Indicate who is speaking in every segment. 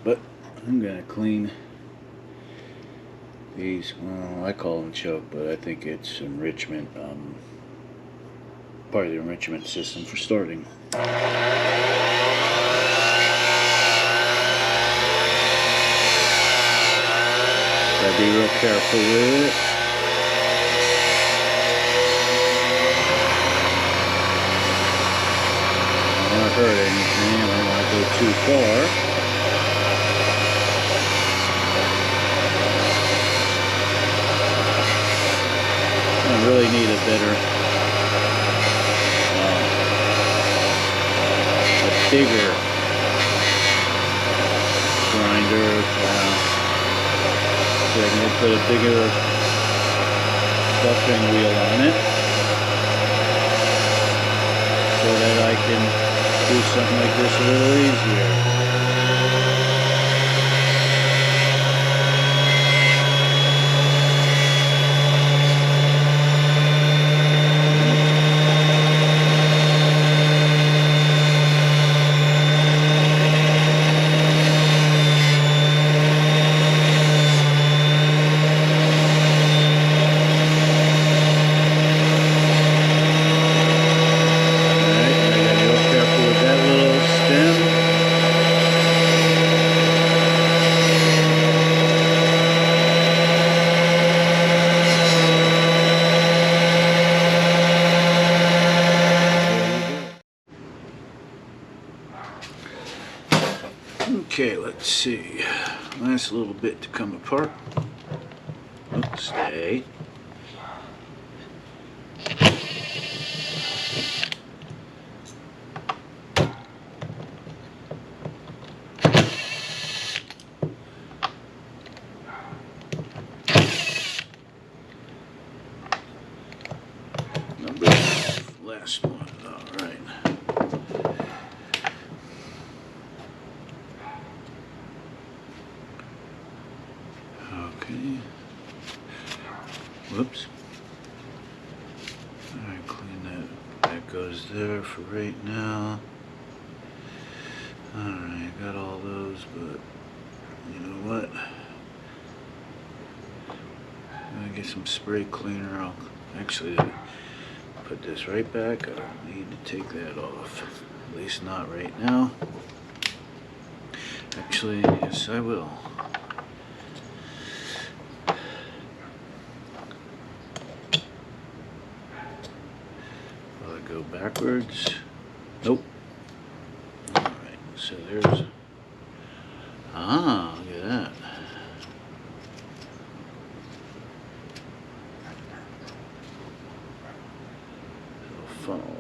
Speaker 1: But I'm gonna clean these. Well, I call them choke, but I think it's enrichment. Part of the enrichment system for starting. Gotta be real careful with it. Don't want to hurt anything. I don't want to go too far. I really need a better, a bigger grinder. So I'm going to put a bigger buffing wheel on it so that I can do something like this a little easier. Okay, let's see. Last little bit to come apart. Oops, stay. Last one. All right. Okay. Whoops. Alright, clean that. That goes there for right now. Alright, got all those, but you know what? I'm gonna get some spray cleaner. I'll actually put this right back. I don't need to take that off. At least not right now. Actually, yes, I will. Go backwards. Nope. Alright, so there's. Look at that. Little funnel.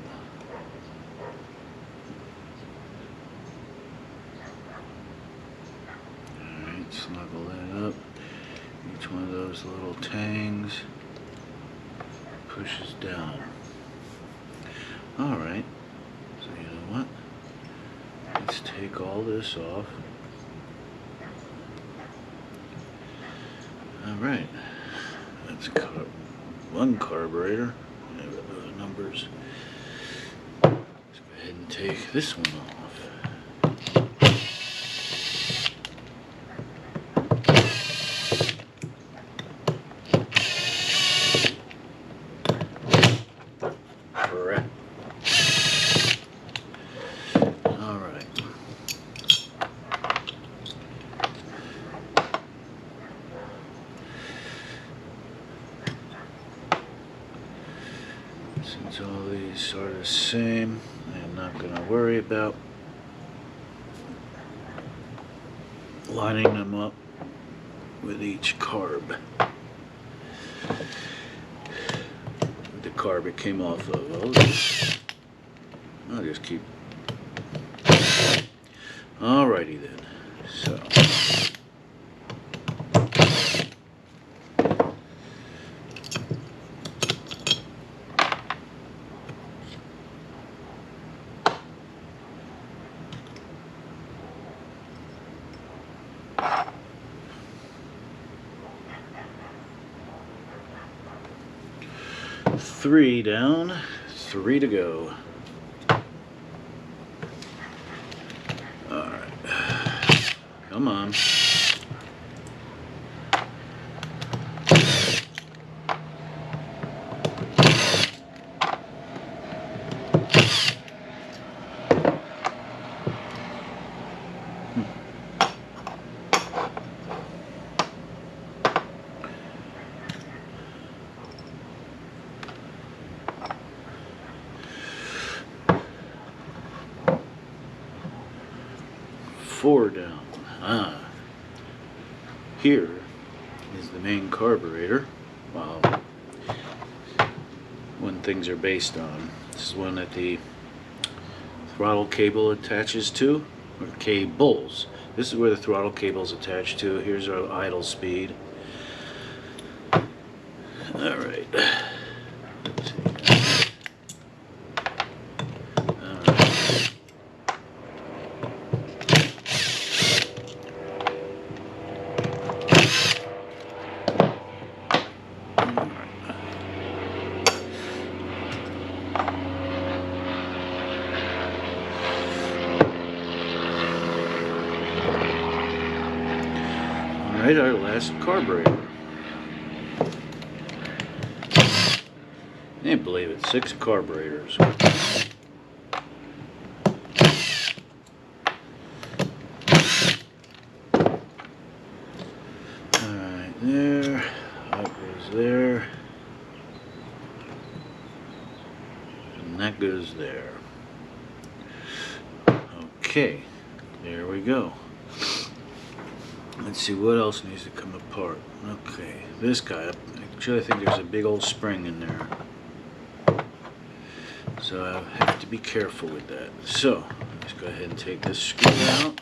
Speaker 1: Alright, snuggle that up. Each one of those little tangs pushes down. Alright, so you know what? Let's take all this off. Alright, that's one carburetor. I have the numbers. Let's go ahead and take this one off. Since all these are the same, I'm not going to worry about lining them up with each carb. The carb it came off of. I'll just keep. Alrighty then. So. Three down, 3 to go. Alright. Come Come on. Four down. Here is the main carburetor. Well, when things are based on. This is one that the throttle cable attaches to, or cables. This is where the throttle cable is attached to. Here's our idle speed. All right. Alright, our last carburetor. I can't believe it, 6 carburetors. Alright, there. That goes there. And that goes there. Okay, there we go. Let's see what else needs to come apart. Okay, this guy, actually I think there's a big old spring in there. So I have to be careful with that. So, let's go ahead and take this screw out.